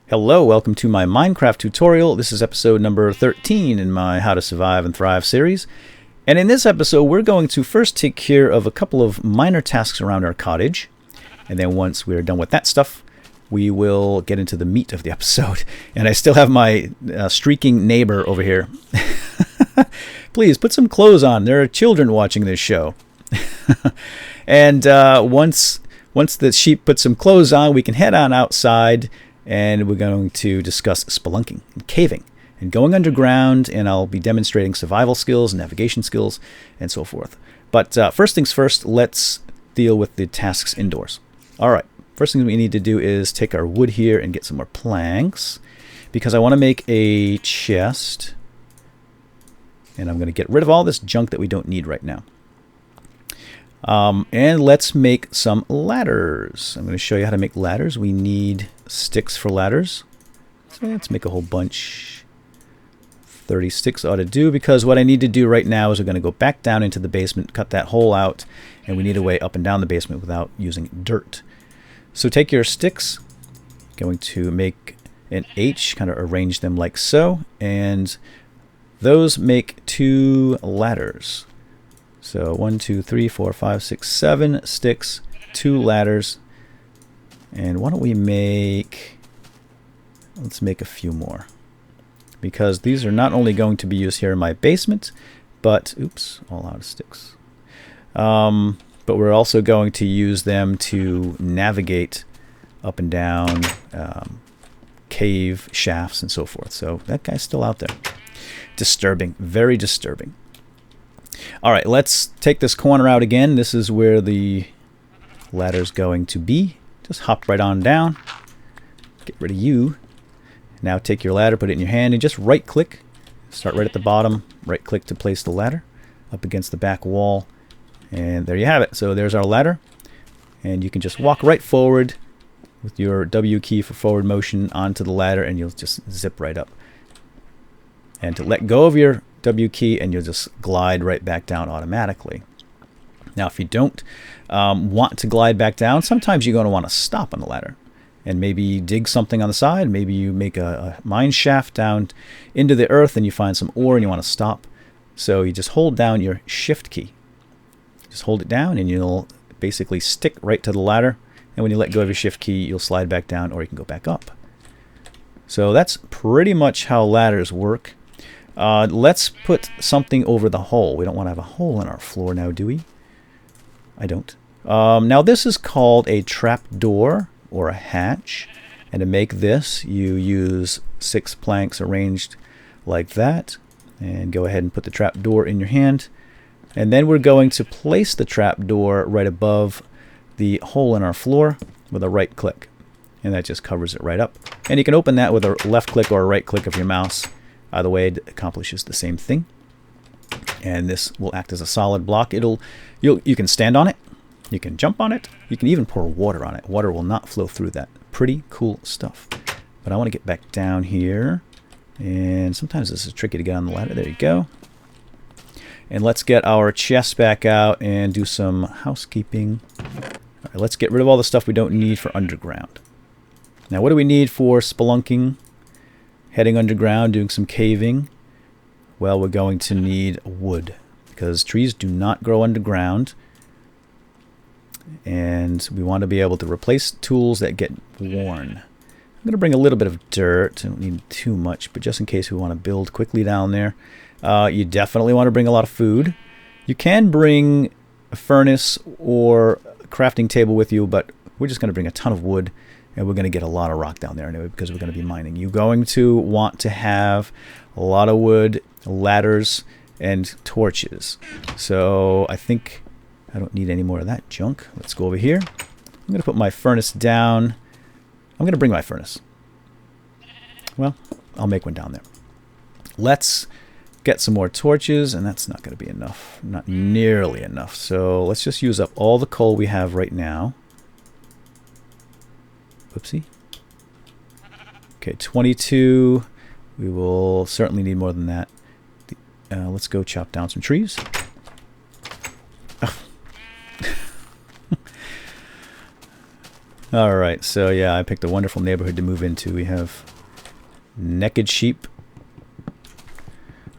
Hello, welcome to my Minecraft tutorial. This is episode number 13 in my How to Survive and Thrive series. And in this episode, we're going to first take care of a couple of minor tasks around our cottage. And then once we're done with that stuff, we will get into the meat of the episode. And I still have my streaking neighbor over here. Please, put some clothes on. There are children watching this show. And once the sheep put some clothes on, we can head on outside. And we're going to discuss spelunking and caving and going underground, and I'll be demonstrating survival skills, navigation skills, and so forth. But first things first, let's deal with the tasks indoors. All right, first thing we need to do is take our wood here and get some more planks, because I want to make a chest, and I'm going to get rid of all this junk that we don't need right now. And let's make some ladders. I'm going to show you how to make ladders. We need sticks for ladders. So let's make a whole bunch. 30 sticks ought to do, because what I need to do right now is we're going to go back down into the basement, cut that hole out, and we need a way up and down the basement without using dirt. So take your sticks, going to make an H, kind of arrange them like so, and those make 2 ladders. So 1, 2, 3, 4, 5, 6, 7 sticks, 2 ladders. And why don't we let's make a few more. Because these are not only going to be used here in my basement, but, oops, all out of sticks. But we're also going to use them to navigate up and down cave shafts and so forth. So that guy's still out there. Disturbing, very disturbing. All right, let's take this corner out again. This is where the ladder's going to be. Just hop right on down. Get rid of you. Now take your ladder, put it in your hand, and just right-click. Start right at the bottom. Right-click to place the ladder up against the back wall. And there you have it. So there's our ladder. And you can just walk right forward with your W key for forward motion onto the ladder, and you'll just zip right up. And to let go of your W key, and you'll just glide right back down automatically. Now, if you don't want to glide back down, sometimes you're going to want to stop on the ladder and maybe dig something on the side. Maybe you make a mine shaft down into the earth and you find some ore and you want to stop. So you just hold down your shift key. Just hold it down and you'll basically stick right to the ladder. And when you let go of your shift key, you'll slide back down, or you can go back up. So that's pretty much how ladders work. Let's put something over the hole. We don't want to have a hole in our floor now, do we? I don't. Now this is called a trapdoor or a hatch. And to make this, you use 6 planks arranged like that. And go ahead and put the trapdoor in your hand. And then we're going to place the trapdoor right above the hole in our floor with a right click. And that just covers it right up. And you can open that with a left click or a right click of your mouse. Either way, it accomplishes the same thing. And this will act as a solid block. You can stand on it. You can jump on it. You can even pour water on it. Water will not flow through that. Pretty cool stuff. But I want to get back down here. And sometimes this is tricky to get on the ladder. There you go. And let's get our chest back out and do some housekeeping. All right, let's get rid of all the stuff we don't need for underground. Now, what do we need for spelunking? Heading underground, doing some caving. Well, we're going to need wood, because trees do not grow underground. And we want to be able to replace tools that get worn. I'm going to bring a little bit of dirt. I don't need too much, but just in case we want to build quickly down there. You definitely want to bring a lot of food. You can bring a furnace or a crafting table with you, but we're just going to bring a ton of wood. And we're going to get a lot of rock down there anyway, because we're going to be mining. You're going to want to have a lot of wood, ladders, and torches. So I think I don't need any more of that junk. Let's go over here. I'm going to put my furnace down. I'm going to bring my furnace. Well, I'll make one down there. Let's get some more torches, and that's not going to be enough. Not nearly enough. So let's just use up all the coal we have right now. Whoopsie. Okay, 22. We will certainly need more than that. Let's go chop down some trees. All right, so yeah, I picked a wonderful neighborhood to move into. We have naked sheep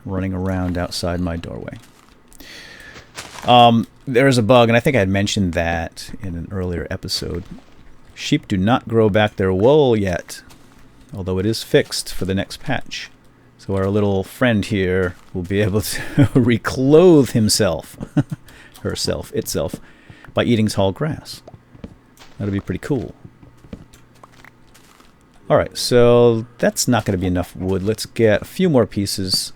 running around outside my doorway. There's a bug, and I think I had mentioned that in an earlier episode. Sheep do not grow back their wool yet, although it is fixed for the next patch. So our little friend here will be able to reclothe himself, herself, itself, by eating tall grass. That'll be pretty cool. Alright, so that's not going to be enough wood. Let's get a few more pieces.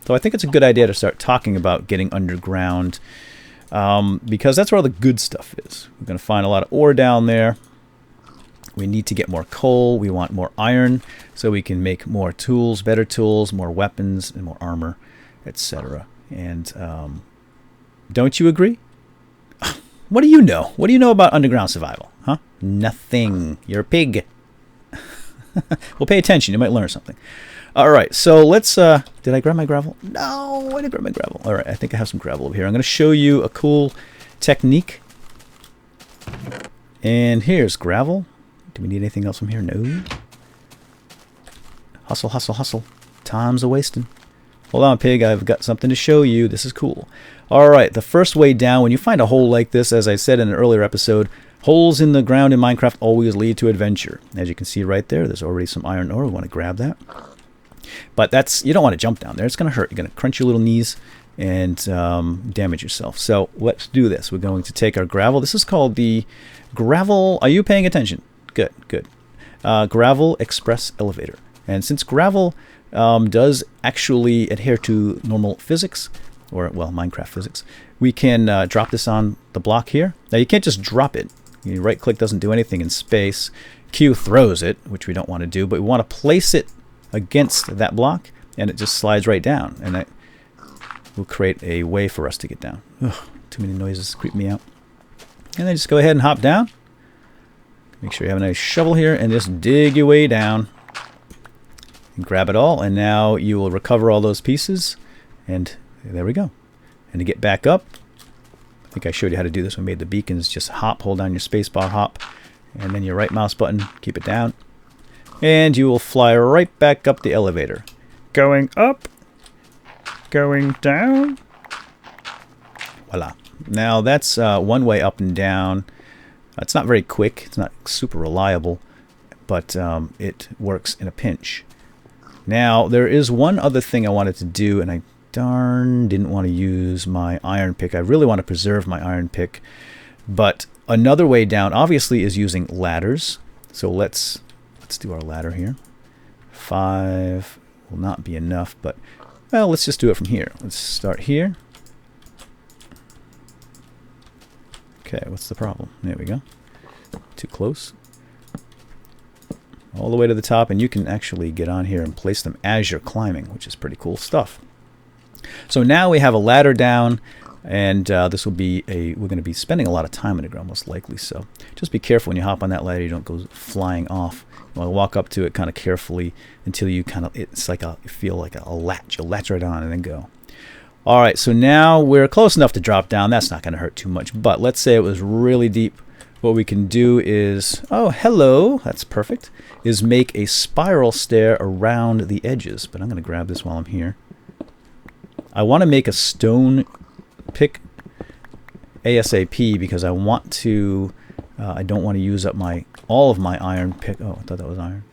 So I think it's a good idea to start talking about getting underground, because that's where all the good stuff is. We're going to find a lot of ore down there. We need to get more coal. We want more iron so we can make more tools, better tools, more weapons, and more armor, etc. And don't you agree? What do you know? What do you know about underground survival? Huh? Nothing. You're a pig. Well, pay attention. You might learn something. All right, so let's... did I grab my gravel? No, I didn't grab my gravel. All right, I think I have some gravel over here. I'm going to show you a cool technique. And here's gravel. Do we need anything else from here? No. Hustle, hustle, hustle. Time's a-wasting. Hold on, pig. I've got something to show you. This is cool. All right, the first way down, when you find a hole like this, as I said in an earlier episode, holes in the ground in Minecraft always lead to adventure. As you can see right there, there's already some iron ore. We want to grab that. But that's, you don't want to jump down there. It's going to hurt. You're going to crunch your little knees and damage yourself. So let's do this. We're going to take our gravel. This is called the gravel. Are you paying attention? Good, good. Gravel express elevator. And since gravel does actually adhere to normal physics, or, well, Minecraft physics, we can drop this on the block here. Now, you can't just drop it. You right-click doesn't do anything in space. Q throws it, which we don't want to do, but we want to place it against that block, and it just slides right down, and that will create a way for us to get down. Ugh, too many noises creep me out. And then just go ahead and hop down. Make sure you have a nice shovel here, and just dig your way down. And grab it all, and now you will recover all those pieces, and there we go. And to get back up, I think I showed you how to do this when we made the beacons. Just hop, hold down your spacebar, hop, and then your right mouse button, keep it down. And you will fly right back up the elevator. Going up, going down. Voila. Now that's one way up and down. It's not very quick. It's not super reliable, but it works in a pinch. Now there is one other thing I wanted to do, and I darn didn't want to use my iron pick. I really want to preserve my iron pick. But another way down, obviously, is using ladders. So let's do our ladder here. 5 will not be enough, but, well, let's just do it from here. Let's start here. Okay, what's the problem? There we go. Too close. All the way to the top, and you can actually get on here and place them as you're climbing, which is pretty cool stuff. So now we have a ladder down, and this will be we're going to be spending a lot of time underground, most likely. So just be careful when you hop on that ladder, you don't go flying off. You want to walk up to it kind of carefully until you kind of, it's like you feel like a latch. You'll latch right on and then go. All right, so now we're close enough to drop down. That's not going to hurt too much, but let's say it was really deep. What we can do is, oh, hello, that's perfect, is make a spiral stair around the edges. But I'm going to grab this while I'm here. I want to make a stone pick ASAP because I want to, I don't want to use up all of my iron pick. Oh, I thought that was iron.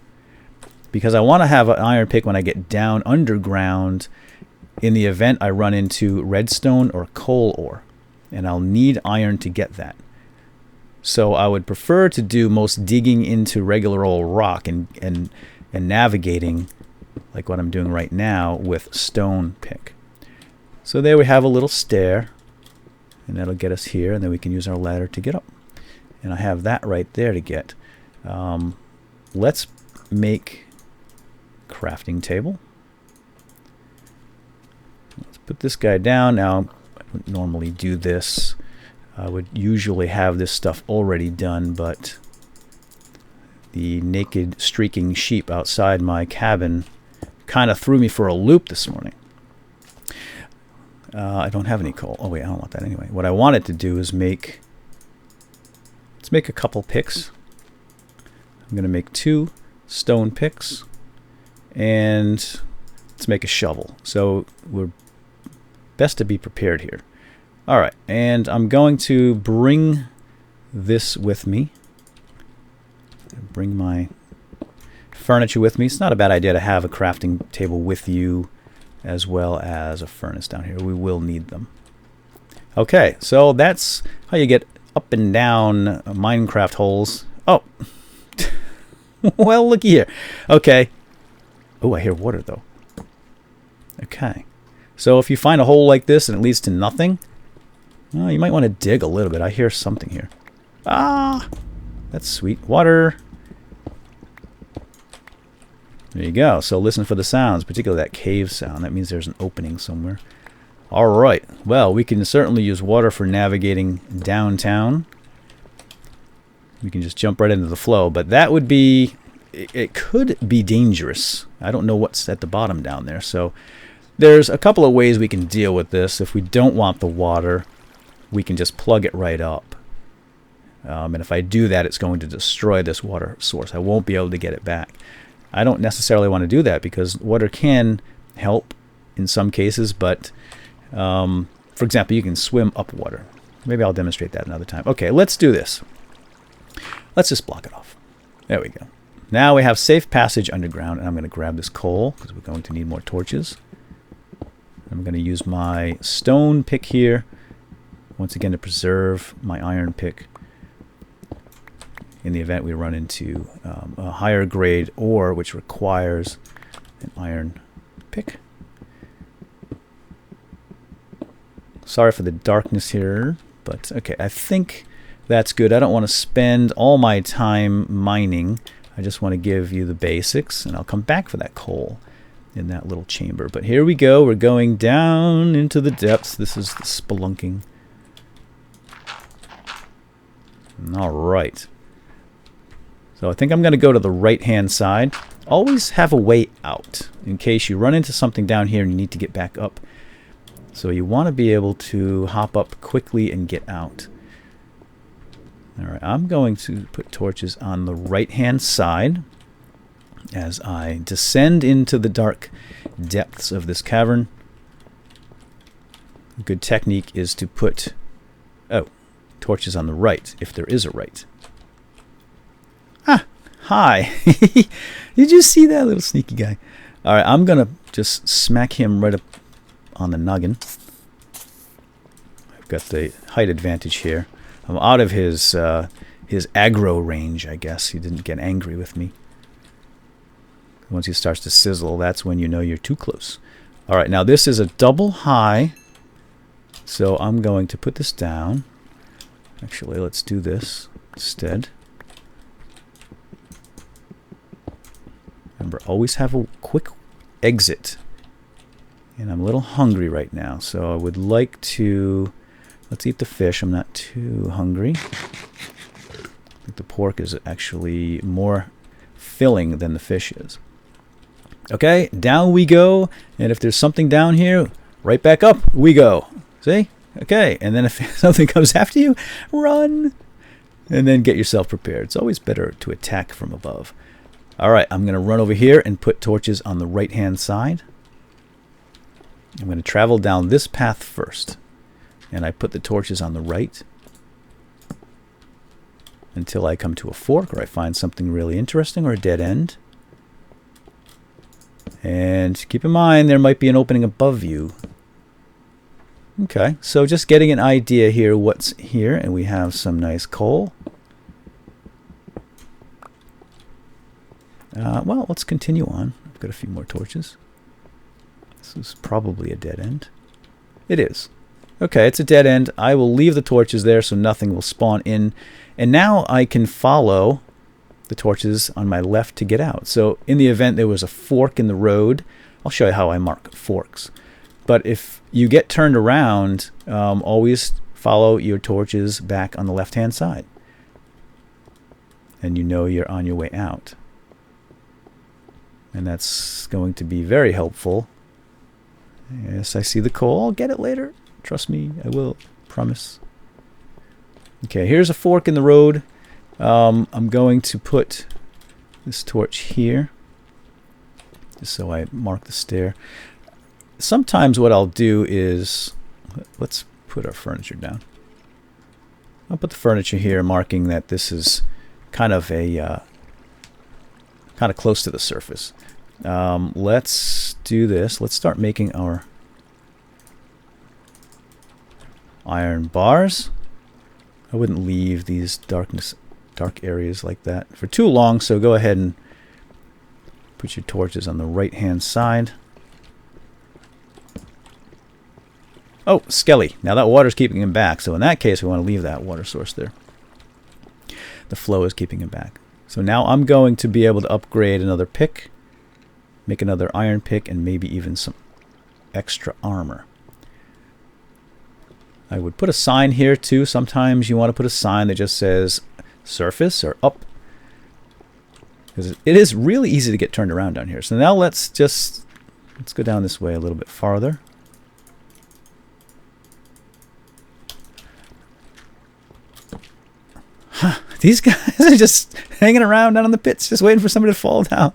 Because I want to have an iron pick when I get down underground in the event I run into redstone or coal ore. And I'll need iron to get that. So I would prefer to do most digging into regular old rock and navigating, like what I'm doing right now, with stone pick. So there we have a little stair, and that'll get us here, and then we can use our ladder to get up. And I have that right there to get. Let's make crafting table. Let's put this guy down. Now, I wouldn't normally do this. I would usually have this stuff already done, but the naked streaking sheep outside my cabin kind of threw me for a loop this morning. I don't have any coal. Oh wait, I don't want that anyway. What I wanted to do is make... Let's make a couple picks. I'm going to make 2 stone picks. And let's make a shovel. So we're best to be prepared here. Alright, and I'm going to bring this with me. Bring my furniture with me. It's not a bad idea to have a crafting table with you, as well as a furnace down here. We will need them. Okay, so that's how you get up and down Minecraft holes. Oh, well, looky here. Okay. Oh, I hear water though. Okay, so if you find a hole like this and it leads to nothing, well, you might want to dig a little bit. I hear something here. Ah, that's sweet. Water. There you go. So listen for the sounds, particularly that cave sound. That means there's an opening somewhere. All right. Well, we can certainly use water for navigating downtown. We can just jump right into the flow, but that would be... It could be dangerous. I don't know what's at the bottom down there. So there's a couple of ways we can deal with this. If we don't want the water, we can just plug it right up. And if I do that, it's going to destroy this water source. I won't be able to get it back. I don't necessarily want to do that because water can help in some cases, but for example, you can swim up water. Maybe I'll demonstrate that another time. Okay, let's do this. Let's just block it off. There we go. Now we have safe passage underground, and I'm going to grab this coal because we're going to need more torches. I'm going to use my stone pick here once again to preserve my iron pick in the event we run into a higher grade ore which requires an iron pick. Sorry for the darkness here, but okay, I think that's good. I don't want to spend all my time mining. I just want to give you the basics, and I'll come back for that coal in that little chamber. But here we go. We're going down into the depths. This is the spelunking. All right. So I think I'm going to go to the right-hand side. Always have a way out in case you run into something down here and you need to get back up. So you want to be able to hop up quickly and get out. All right, I'm going to put torches on the right-hand side as I descend into the dark depths of this cavern. A good technique is to put torches on the right, if there is a right. Ah, hi. Did you see that little sneaky guy? All right, I'm going to just smack him right up on the noggin. I've got the height advantage here. I'm out of his aggro range, I guess. He didn't get angry with me. Once he starts to sizzle, that's when you know you're too close. All right, now this is a double high. So I'm going to put this down. Actually, let's do this instead. Remember, always have a quick exit. And I'm a little hungry right now, so I would like to... Let's eat the fish. I'm not too hungry. I think the pork is actually more filling than the fish is. Okay, down we go. And if there's something down here, right back up we go. See? Okay, and then if something comes after you, run. And then get yourself prepared. It's always better to attack from above. All right, I'm going to run over here and put torches on the right-hand side. I'm going to travel down this path first. And I put the torches on the right until I come to a fork or I find something really interesting or a dead end. And keep in mind, there might be an opening above you. Okay, so just getting an idea here what's here, and we have some nice coal. Well, let's continue on. I've got a few more torches. This is probably a dead end. It is. Okay, it's a dead end. I will leave the torches there so nothing will spawn in. And now I can follow the torches on my left to get out. So in the event there was a fork in the road, I'll show you how I mark forks. But if you get turned around, always follow your torches back on the left-hand side. And you know you're on your way out. And that's going to be very helpful Yes, I see the coal. I'll get it later. Trust me, I will. Promise. Okay, here's a fork in the road. I'm going to put this torch here, just so I mark the stair. Sometimes what I'll do is, let's put our furniture down. I'll put the furniture here, marking that this is kind of a kind of close to the surface. Let's do this. Let's start making our iron bars. I wouldn't leave these dark areas like that for too long, so go ahead and put your torches on the right hand side. Oh, Skelly. Now that water's keeping him back, so in that case we want to leave that water source there. The flow is keeping him back. So now I'm going to be able to upgrade another pick, make another iron pick, and maybe even some extra armor. I would put a sign here too. Sometimes you want to put a sign that just says surface or up, because it is really easy to get turned around down here. So now let's go down this way a little bit farther. Huh, these guys are just hanging around down in the pits, just waiting for somebody to fall down.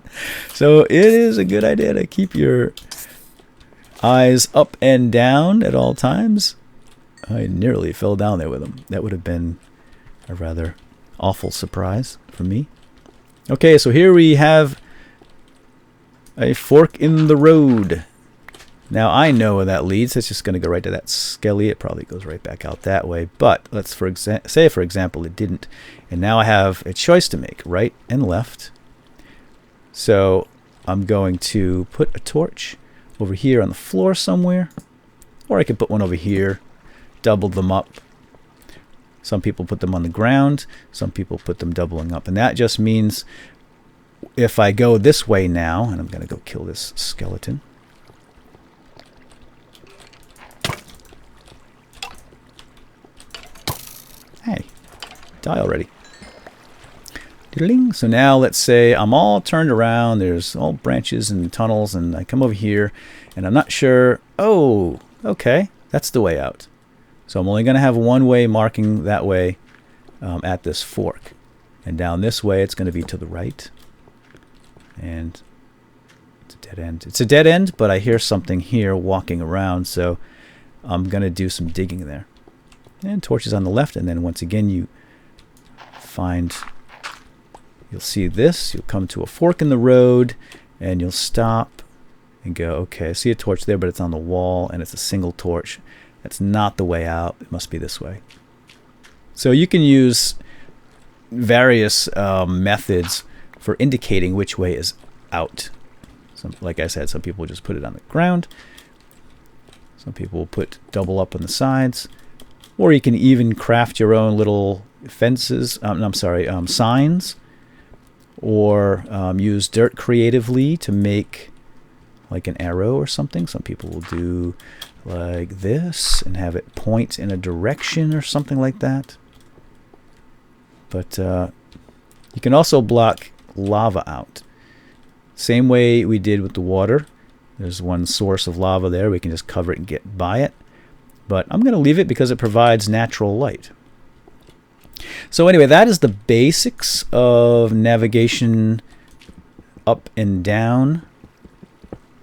So it is a good idea to keep your eyes up and down at all times. I nearly fell down there with them. That would have been a rather awful surprise for me. Okay, so here we have a fork in the road. Now I know where that leads. It's just going to go right to that Skelly. It probably goes right back out that way. But let's say, for example, it didn't. And now I have a choice to make, right and left. So I'm going to put a torch over here on the floor somewhere. Or I could put one over here. Double them up. Some people put them on the ground. Some people put them doubling up. And that just means if I go this way now, and I'm going to go kill this skeleton. Hey, die already. Doodling. So now let's say I'm all turned around. There's all branches and tunnels, and I come over here, and I'm not sure. Oh, okay, that's the way out. So I'm only going to have one way marking that way at this fork. And down this way, it's going to be to the right. And it's a dead end. It's a dead end, but I hear something here walking around, so I'm going to do some digging there. And torches on the left, and then once again you'll see this. You'll come to a fork in the road, and you'll stop and go, okay, I see a torch there, but it's on the wall, and it's a single torch. That's not the way out. It must be this way. So you can use various methods for indicating which way is out. Like I said, some people just put it on the ground. Some people will put double up on the sides. Or you can even craft your own little fences, signs. Or use dirt creatively to make like an arrow or something. Some people will do like this and have it point in a direction or something like that. But you can also block lava out. Same way we did with the water. There's one source of lava there. We can just cover it and get by it. But I'm going to leave it because it provides natural light. So anyway, that is the basics of navigation up and down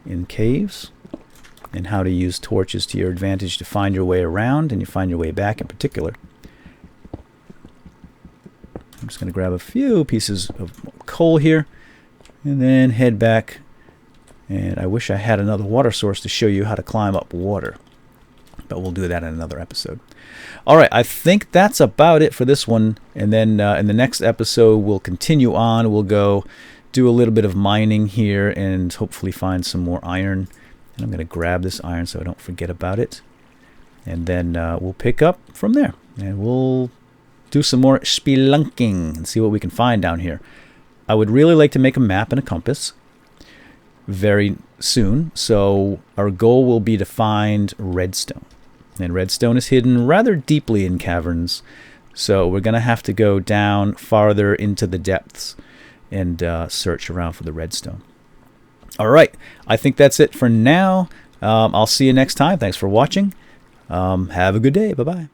in caves, and how to use torches to your advantage to find your way around, and you find your way back in particular. I'm just going to grab a few pieces of coal here and then head back. And I wish I had another water source to show you how to climb up water, but we'll do that in another episode. All right, I think that's about it for this one. And then in the next episode, we'll continue on. We'll go do a little bit of mining here and hopefully find some more iron. And I'm going to grab this iron so I don't forget about it. And then we'll pick up from there. And we'll do some more spelunking and see what we can find down here. I would really like to make a map and a compass very soon. So our goal will be to find redstone. And redstone is hidden rather deeply in caverns. So we're going to have to go down farther into the depths and search around for the redstone. All right, I think that's it for now. I'll see you next time. Thanks for watching. Have a good day. Bye-bye.